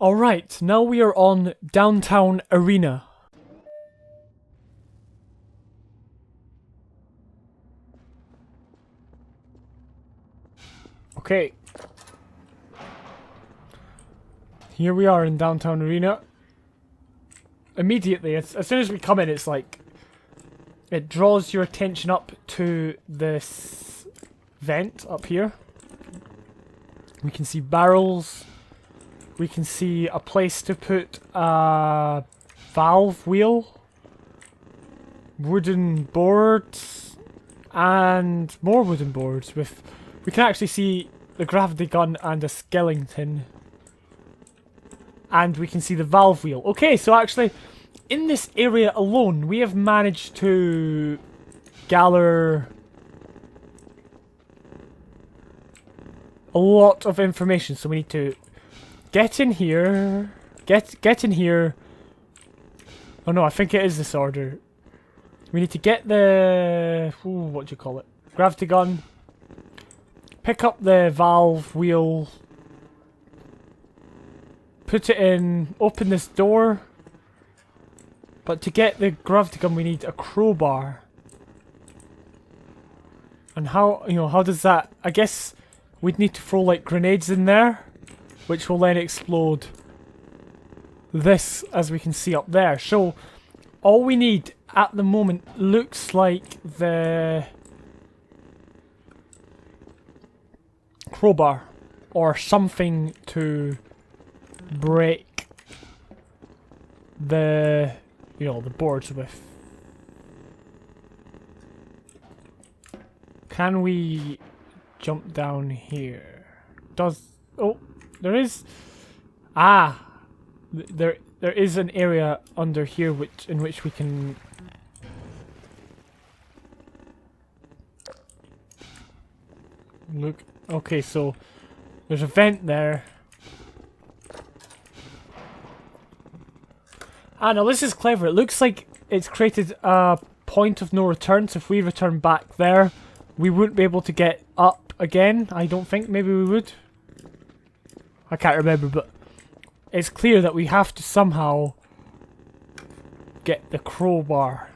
Alright, now we are on Downtown Arena. Okay. Here we are in Downtown Arena. Immediately, as soon as we come in, it's like... it draws your attention up to this vent up here. We can see barrels. We can see a place to put a valve wheel. Wooden boards. And more wooden boards with... we can actually see the gravity gun and a skeleton. And we can see the valve wheel. Okay, so actually, in this area alone, we have managed to gather a lot of information. So we need to get in here. Get in here. Oh no, I think it is this order. We need to get the... ooh, what do you call it? Gravity gun. Pick up the valve wheel. Put it in. Open this door. But to get the gravity gun we need a crowbar. And how, how does that... I guess we'd need to throw like grenades in there. Which will then explode this, as we can see up there. So, all we need at the moment looks like the crowbar. Or something to break the, the boards with. Can we jump down here? Oh, there is... ah! There is an area under here in which we can... look. Okay, so there's a vent there. Ah, no, this is clever. It looks like it's created a point of no return, so if we return back there, we wouldn't be able to get up again, I don't think. Maybe we would. I can't remember, but it's clear that we have to somehow get the crowbar.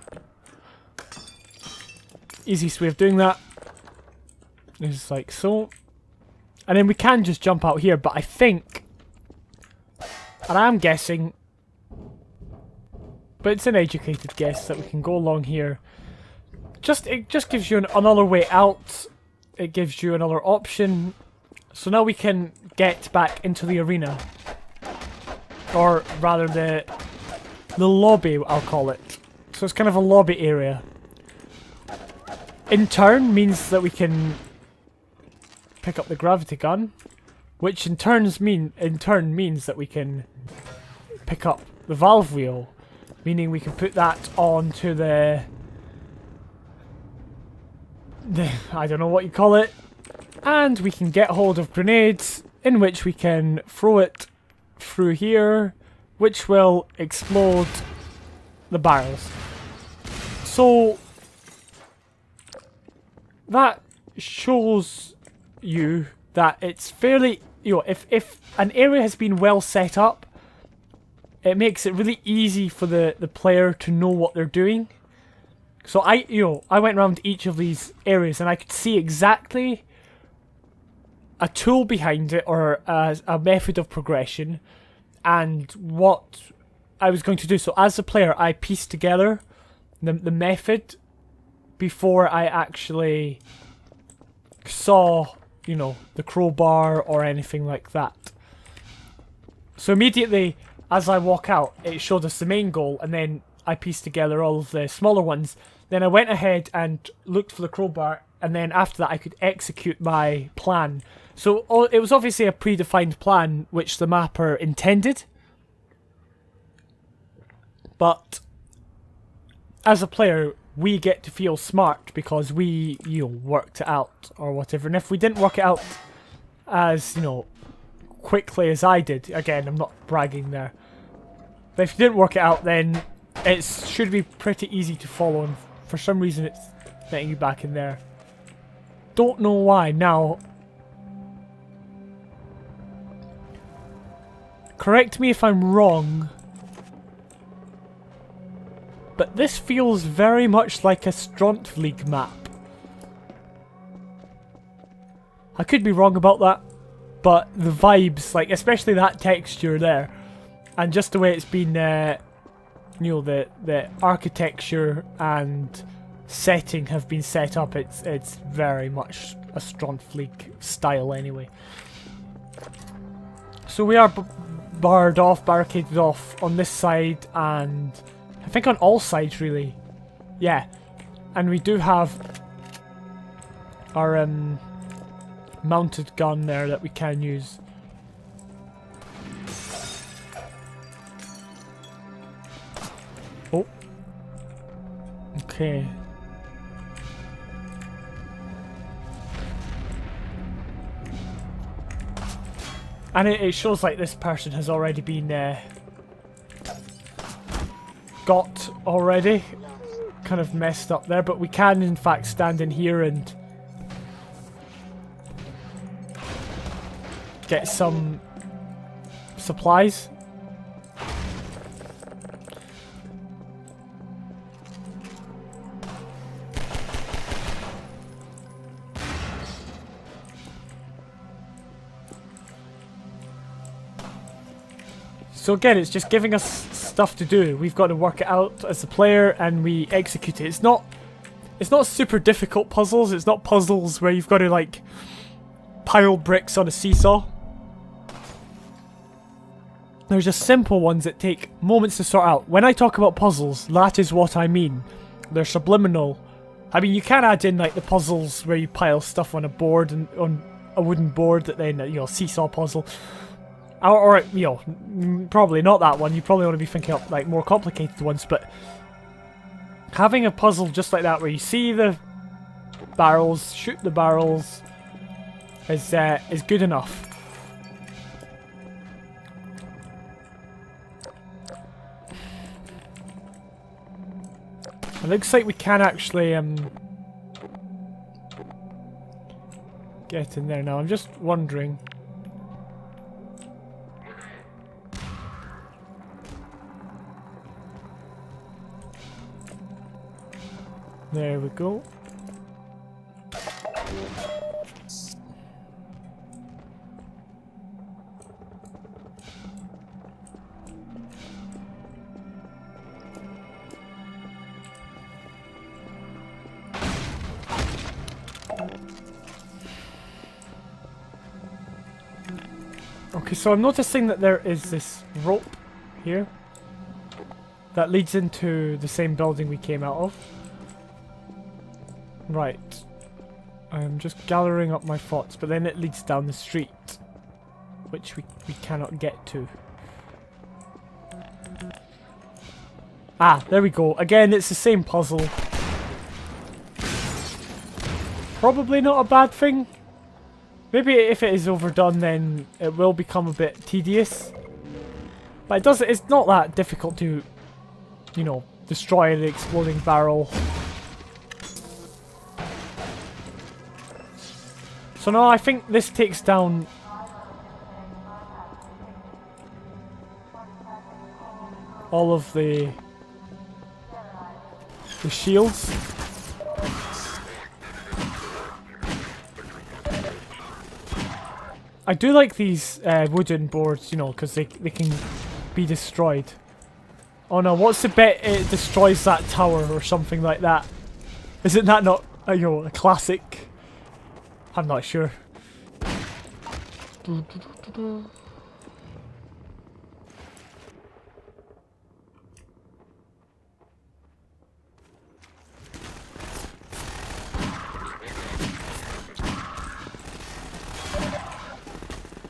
Easiest way of doing that is like so. And then we can just jump out here, but I think, and I'm guessing, but it's an educated guess that we can go along here. It just gives you another way out. It gives you another option. So now we can get back into the arena. Or rather the lobby, I'll call it. So it's kind of a lobby area. In turn means that we can pick up the gravity gun. Which in turn means that we can pick up the valve wheel. Meaning we can put that onto the I don't know what you call it. And we can get hold of grenades, in which we can throw it through here, which will explode the barrels. So that shows you that it's fairly, if an area has been well set up, it makes it really easy for the player to know what they're doing. So I went around each of these areas and I could see exactly a tool behind it, or a method of progression, and what I was going to do. So as a player, I pieced together the method before I actually saw, the crowbar or anything like that. So immediately, as I walk out, it showed us the main goal, and then I pieced together all of the smaller ones. Then I went ahead and looked for the crowbar, and then after that I could execute my plan. So it was obviously a predefined plan which the mapper intended. But as a player, we get to feel smart because we, worked it out or whatever. And if we didn't work it out as, quickly as I did, again, I'm not bragging there. But if you didn't work it out, then it should be pretty easy to follow, and for some reason it's letting you back in there. Don't know why. Now, correct me if I'm wrong, but this feels very much like a League map. I could be wrong about that, but the vibes, like especially that texture there, and just the way it's been, you know, the architecture and setting have been set up, it's very much a League style anyway. So we are barricaded off on this side, and I think on all sides really. Yeah, and we do have our mounted gun there that we can use. Oh. Okay. And it shows like this person has already been got already. Kind of messed up there, but we can in fact stand in here and get some supplies. So again, it's just giving us stuff to do. We've got to work it out as a player and we execute it. It's not super difficult puzzles. It's not puzzles where you've got to like pile bricks on a seesaw. There's just simple ones that take moments to sort out. When I talk about puzzles, that is what I mean. They're subliminal. I mean, you can add in like the puzzles where you pile stuff on a board and on a wooden board that then, you know, seesaw puzzle. Or, you know, probably not that one. You probably want to be thinking of like more complicated ones, but having a puzzle just like that where you see the barrels, shoot the barrels, is good enough. It looks like we can actually get in there now. I'm just wondering. There we go. Okay, so I'm noticing that there is this rope here that leads into the same building we came out of. Right. I'm just gathering up my thoughts, but then it leads down the street, which we cannot get to. Ah, there we go. Again, it's the same puzzle. Probably not a bad thing. Maybe if it is overdone, then it will become a bit tedious. But it's not that difficult to, you know, destroy the exploding barrel. So now I think this takes down all of the shields. I do like these wooden boards, you know, because they can be destroyed. Oh no, what's the bet it destroys that tower or something like that? Isn't that not, you know, a classic? I'm not sure.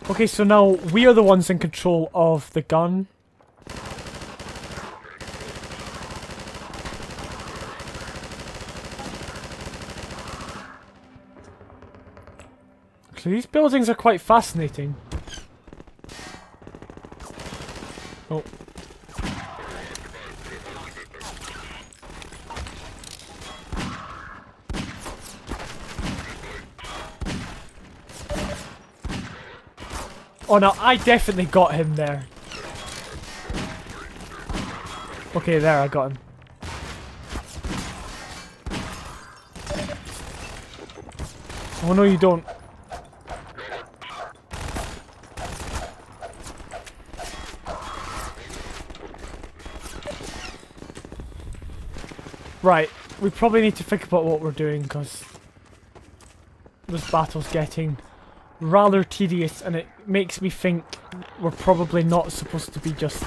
Okay, so now we are the ones in control of the gun. So these buildings are quite fascinating. Oh. Oh no, I definitely got him there. Okay, there, I got him. Oh no, you don't. Right, we probably need to think about what we're doing, because this battle's getting rather tedious, and it makes me think we're probably not supposed to be just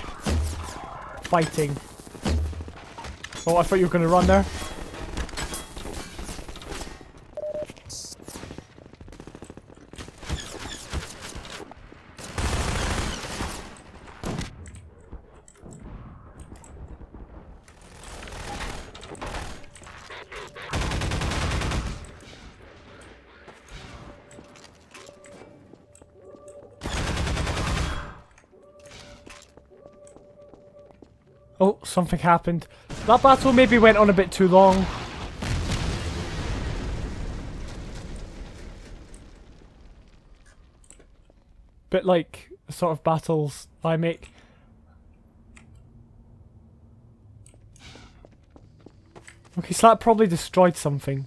fighting. Oh, I thought you were going to run there. Oh, something happened. That battle maybe went on a bit too long. Bit like the sort of battles I make. Okay, so that probably destroyed something.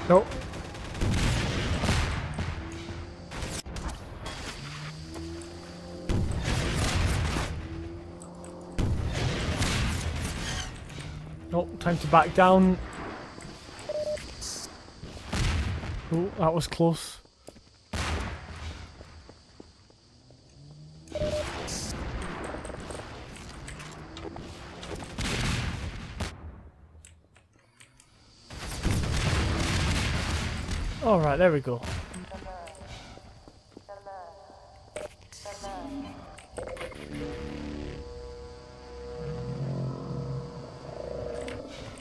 Nope. Nope, time to back down. Oh, that was close. Alright, there we go.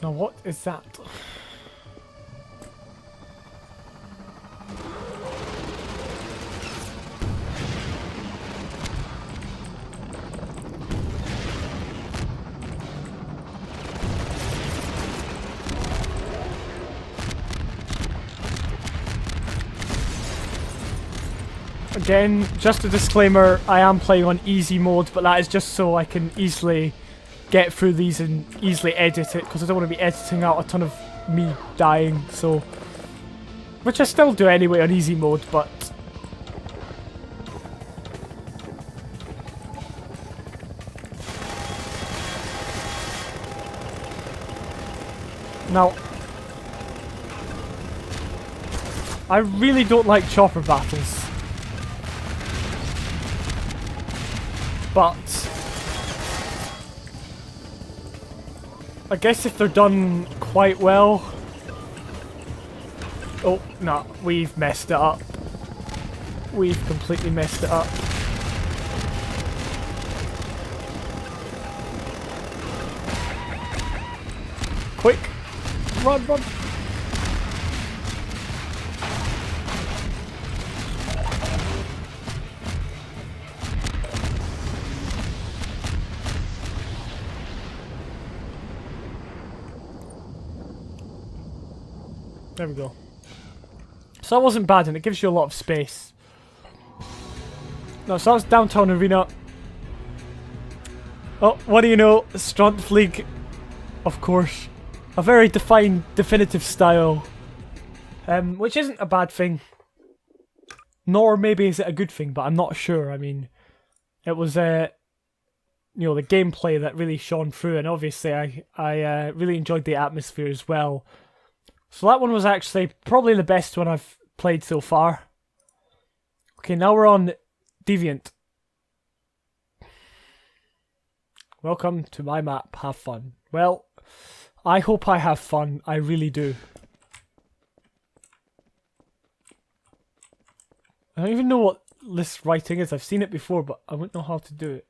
Now what is that? Again, just a disclaimer, I am playing on easy mode, but that is just so I can easily get through these and easily edit it, because I don't want to be editing out a ton of me dying, so... Which I still do anyway on easy mode, but... Now... I really don't like chopper battles. But I guess if they're done quite well... Oh, no, we've messed it up. We've completely messed it up. Quick! Run, run! There we go. So that wasn't bad, and it gives you a lot of space. No, so that's Downtown Arena. Oh, what do you know? Strength League, of course. A very defined, definitive style. Which isn't a bad thing. Nor maybe is it a good thing, but I'm not sure. I mean, it was, you know, the gameplay that really shone through, and obviously I really enjoyed the atmosphere as well. So that one was actually probably the best one I've played so far. Okay, now we're on Deviant. Welcome to my map, have fun. Well, I hope I have fun, I really do. I don't even know what this writing is, I've seen it before, but I wouldn't know how to do it.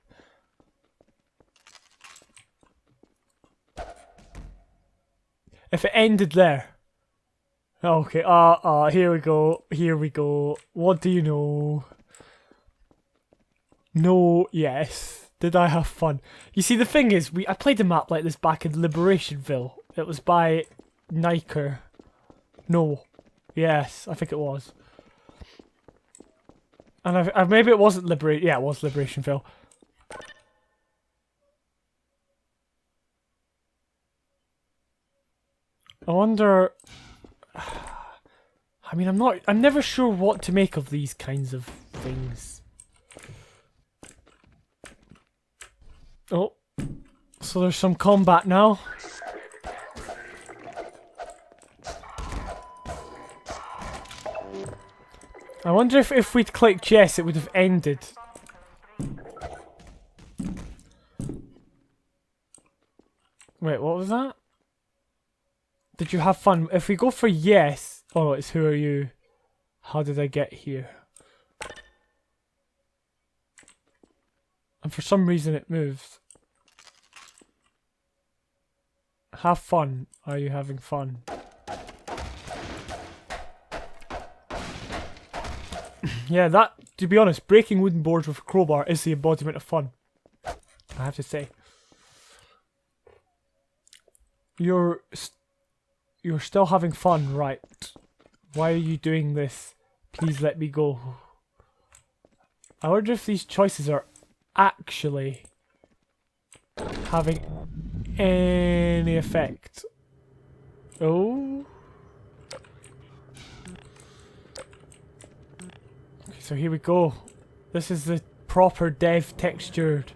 If it ended there. Okay, here we go, here we go. What do you know? No, yes. Did I have fun? You see, the thing is, I played a map like this back in Liberationville. It was by Niker. No. Yes, I think it was. And maybe it wasn't Liberation. Yeah, it was Liberationville. I wonder. I mean, I'm never sure what to make of these kinds of things. Oh, so there's some combat now. I wonder if we'd clicked yes, it would have ended. Wait, what was that? Did you have fun? If we go for yes... Oh, it's who are you? How did I get here? And for some reason it moves. Have fun. Are you having fun? Yeah, that, to be honest, breaking wooden boards with a crowbar is the embodiment of fun. I have to say. You're still having fun, right? Why are you doing this? Please let me go. I wonder if these choices are actually having any effect. Oh. Okay, so here we go. This is the proper dev textured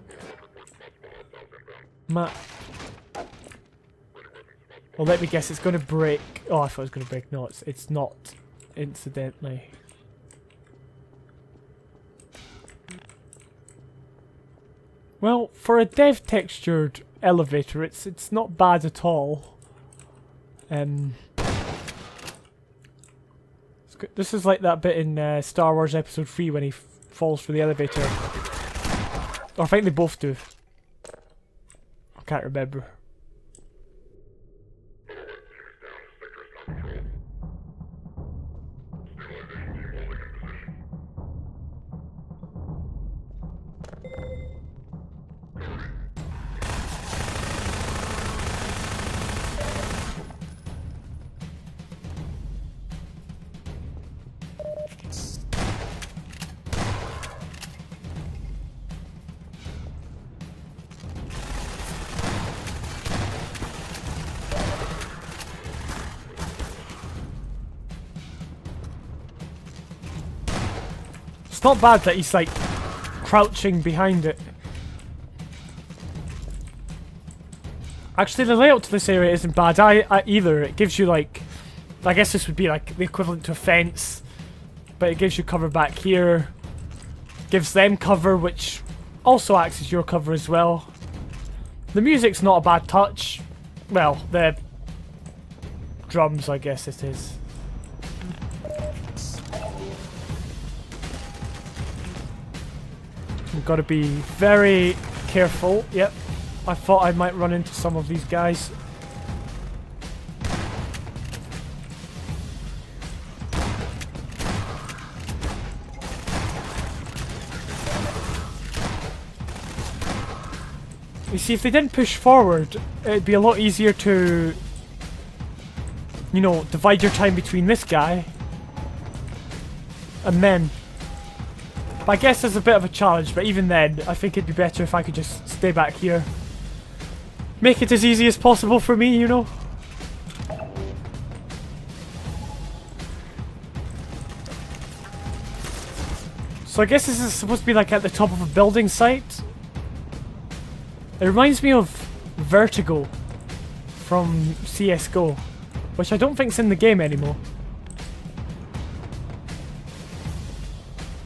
map. Well, let me guess, it's going to break. Oh, I thought it was going to break. No, it's not. Incidentally. Well, for a dev textured elevator, it's not bad at all. This is like that bit in Star Wars Episode 3 when he falls for the elevator. Or I think they both do. I can't remember. It's not bad that he's like crouching behind it. Actually, the layout to this area isn't bad either. It gives you like, I guess this would be like the equivalent to a fence, but it gives you cover back here. Gives them cover, which also acts as your cover as well. The music's not a bad touch. Well, the drums, I guess it is. We've got to be very careful. Yep. I thought I might run into some of these guys. You see, if they didn't push forward, it'd be a lot easier to, you know, divide your time between this guy and them. But I guess there's a bit of a challenge, but even then, I think it'd be better if I could just stay back here. Make it as easy as possible for me, you know? So I guess this is supposed to be like at the top of a building site. It reminds me of Vertigo from CSGO, which I don't think's in the game anymore.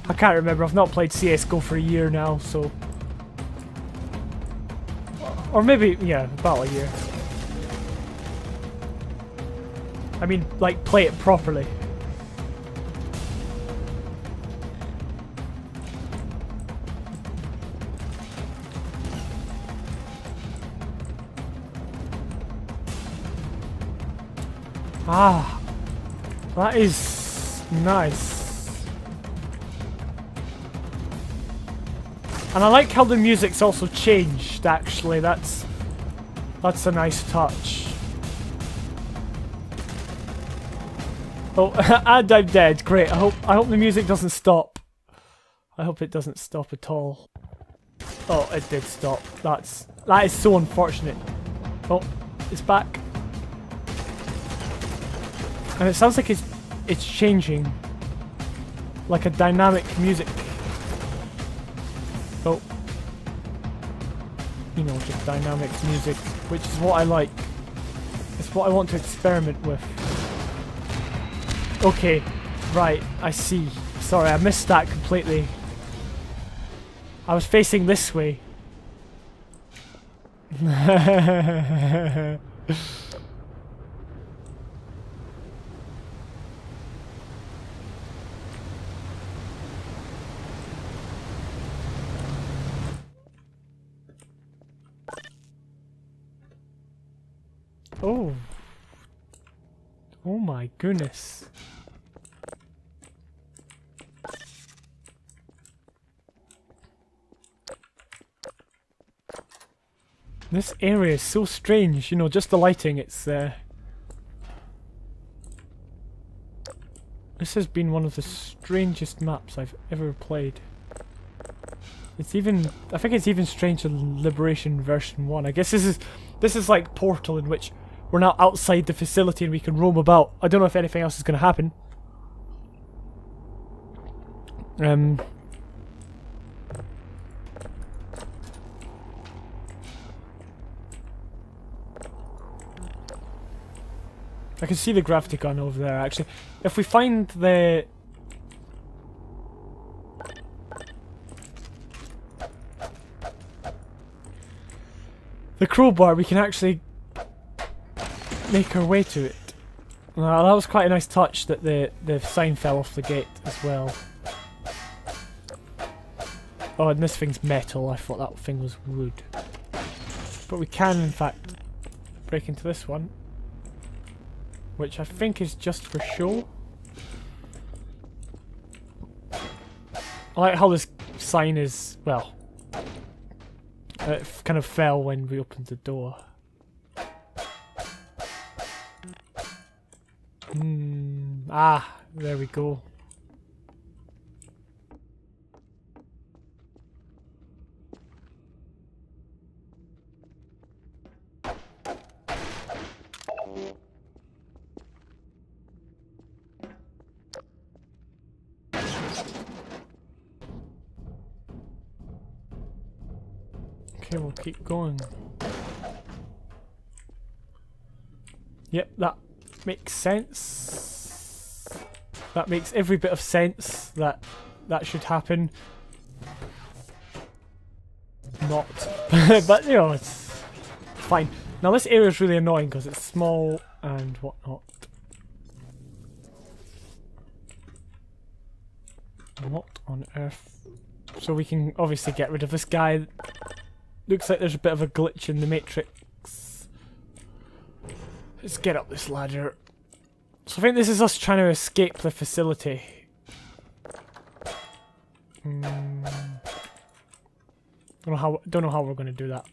I can't remember, I've not played CSGO for a year now, so... Or maybe, yeah, about a year. I mean, like, play it properly. Ah, that is nice. And I like how the music's also changed, actually. That's a nice touch. Oh, and I'm dead. Great. I hope the music doesn't stop. I hope it doesn't stop at all. Oh, it did stop. That is so unfortunate. Oh, it's back. And it sounds like it's changing. Like a dynamic music. Oh. You know, just dynamic music, which is what I like. It's what I want to experiment with. Okay, right, I see. Sorry, I missed that completely. I was facing this way. Oh. Oh my goodness. This area is so strange, you know, just the lighting, it's this has been one of the strangest maps I've ever played. It's even, I think it's even stranger than Liberation version 1. I guess this is like Portal, in which we're now outside the facility and we can roam about. I don't know if anything else is going to happen. I can see the gravity gun over there, actually. If we find the crowbar, we can actually make our way to it. Well, that was quite a nice touch that the sign fell off the gate as well. Oh, and this thing's metal. I thought that thing was wood. But we can, in fact, break into this one, which I think is just for show. I like how this sign is, well, it kind of fell when we opened the door. Ah, there we go. Okay, we'll keep going. Yep, that makes sense. That makes every bit of sense that should happen. Not. But, you know, it's fine. Now this area is really annoying because it's small and whatnot. What on earth? So we can obviously get rid of this guy. Looks like there's a bit of a glitch in the matrix. Let's get up this ladder. So I think this is us trying to escape the facility. Don't know how we're going to do that.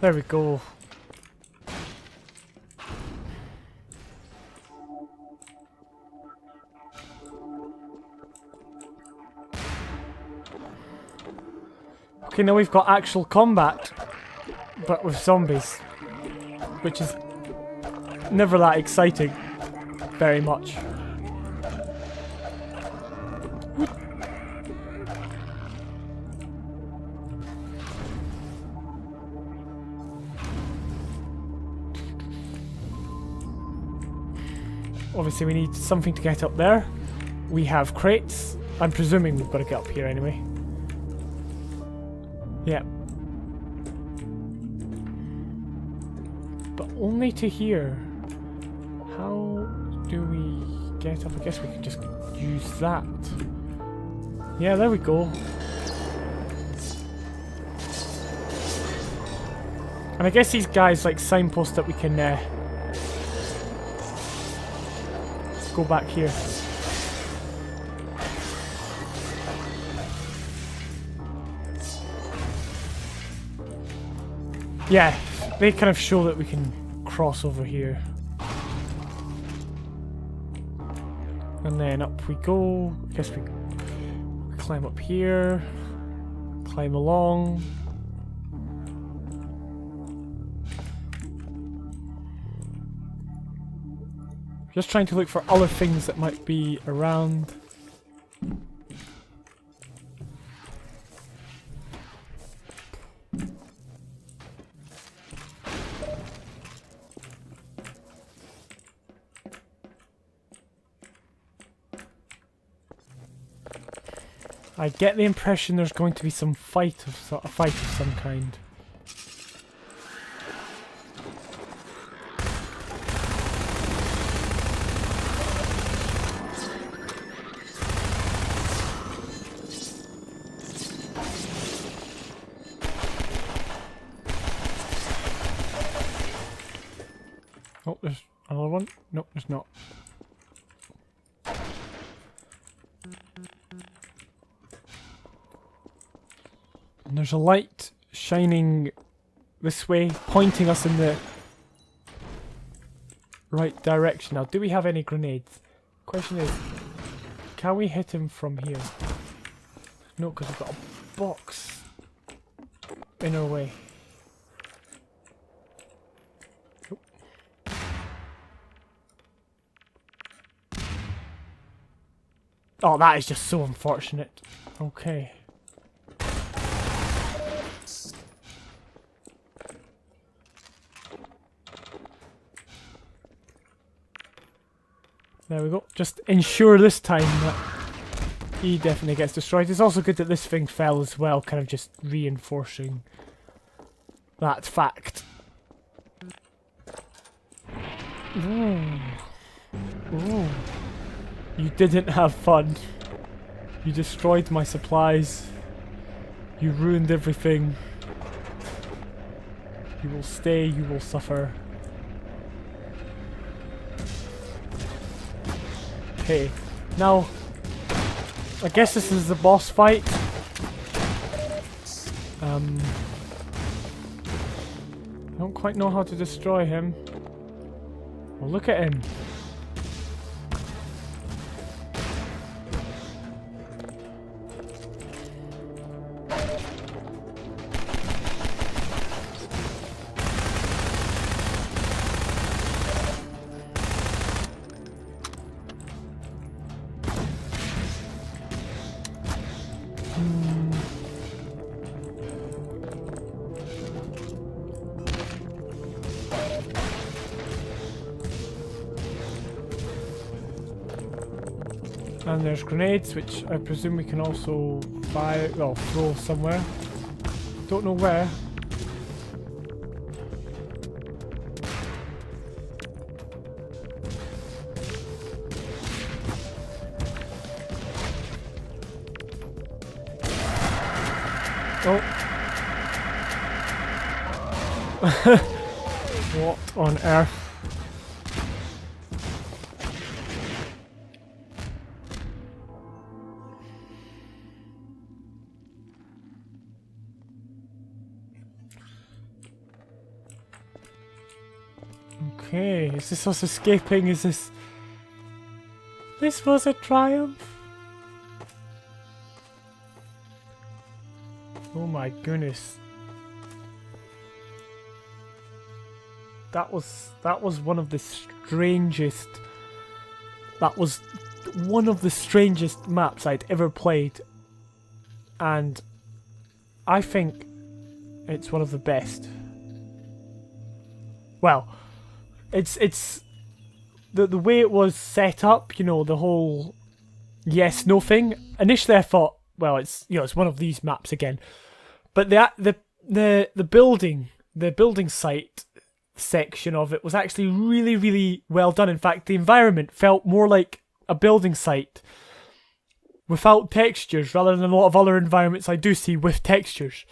There we go. Okay, now we've got actual combat, but with zombies, which is never that exciting very much. Obviously we need something to get up there. We have crates. I'm presuming we've got to get up here anyway. Yeah. But only to here. How do we get up? I guess we could just use that. Yeah, there we go. And I guess these guys like signpost that we can go back here. Yeah, they kind of show that we can cross over here. And then up we go. I guess we climb up here. Climb along. Just trying to look for other things that might be around. I get the impression there's going to be some fight of some kind. Oh, there's another one. No, there's not. And there's a light shining this way, pointing us in the right direction. Now, do we have any grenades? Question is, can we hit him from here? No, because we've got a box in our way. Oh, that is just so unfortunate. Okay. There we go. Just ensure this time that he definitely gets destroyed. It's also good that this thing fell as well, kind of just reinforcing that fact. Ooh. Ooh. You didn't have fun. You destroyed my supplies. You ruined everything. You will stay, you will suffer. Okay, now, I guess this is the boss fight. I don't quite know how to destroy him. Well, look at him. And there's grenades, which I presume we can also fire, well, throw somewhere. Don't know where. Oh. What on earth? Okay, is this us escaping? Is this... This was a triumph? Oh my goodness. That was one of the strangest... That was one of the strangest maps I'd ever played. And I think it's one of the best. Well... It's the way it was set up, you know, the whole yes no thing. Initially I thought, well, it's, you know, it's one of these maps again. But the building site section of it was actually really, really well done. In fact, the environment felt more like a building site without textures, rather than a lot of other environments I do see with textures.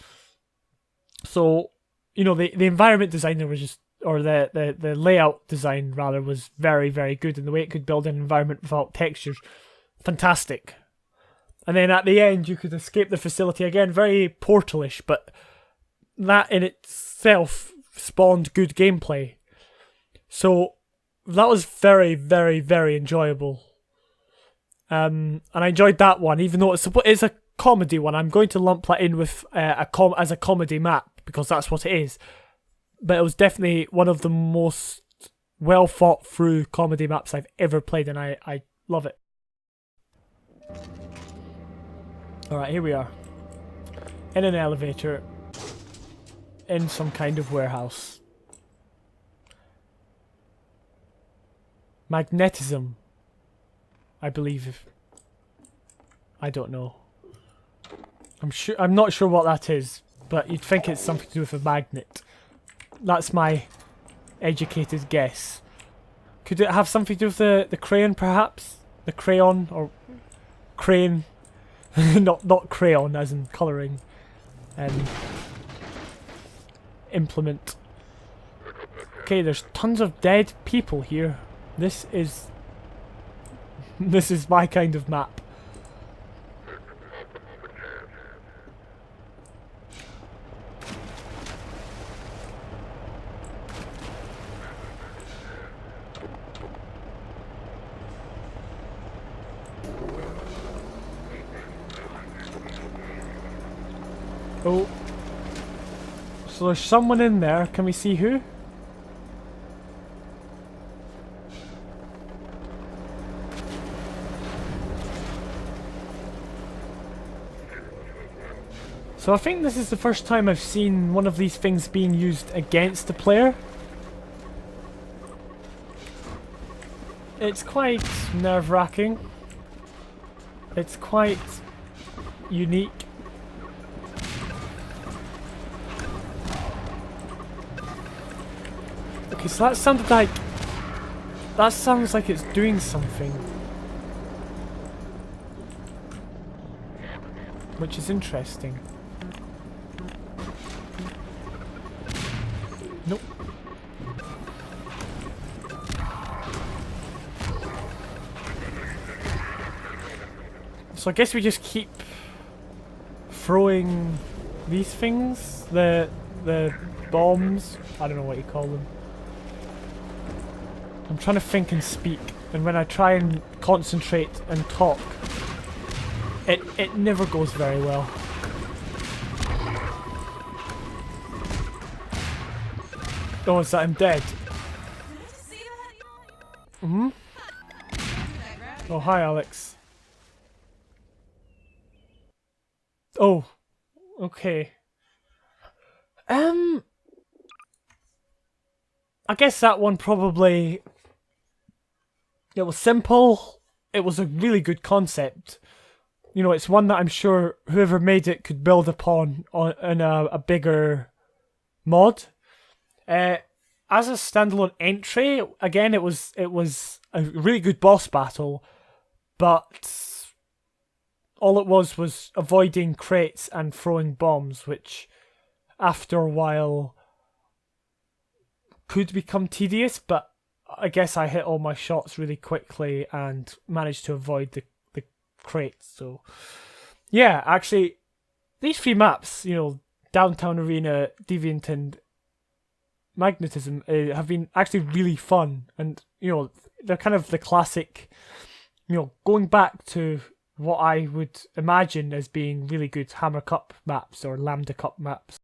So, you know, the environment designer was just, or the layout design rather, was very, very good, and the way it could build an environment without textures, fantastic. And then at the end you could escape the facility again, very Portal-ish, but that in itself spawned good gameplay. So that was very, very, very enjoyable. And I enjoyed that one, even though it's a comedy one. I'm going to lump that in with as a comedy map, because that's what it is. But it was definitely one of the most well thought through comedy maps I've ever played, and I love it. Alright, here we are. In an elevator. In some kind of warehouse. Magnetism, I believe. I don't know. I'm not sure what that is, but you'd think it's something to do with a magnet. That's my educated guess. Could it have something to do with the crayon, perhaps? The crayon, or crane. not crayon as in colouring. Implement. Okay, there's tons of dead people here. This is my kind of map. Oh. So there's someone in there. Can we see who? So I think this is the first time I've seen one of these things being used against the player. It's quite nerve-wracking. It's quite unique. Okay, so that sounded like... That sounds like it's doing something. Which is interesting. Nope. So I guess we just keep throwing these things, the bombs. I don't know what you call them. I'm trying to think and speak, and when I try and concentrate and talk, it never goes very well. Oh, is that I'm dead? Hmm? Oh, hi, Alex. Oh, okay. I guess that one probably... It was simple. It was a really good concept. You know, it's one that I'm sure whoever made it could build upon in a bigger mod. As a standalone entry, again, it was a really good boss battle, but all it was avoiding crates and throwing bombs, which after a while could become tedious, but I guess I hit all my shots really quickly and managed to avoid the crates. So yeah, actually these three maps, you know, Downtown Arena, Deviant and Magnetism, have been actually really fun, and you know, they're kind of the classic, you know, going back to what I would imagine as being really good Hammer Cup maps or Lambda Cup maps.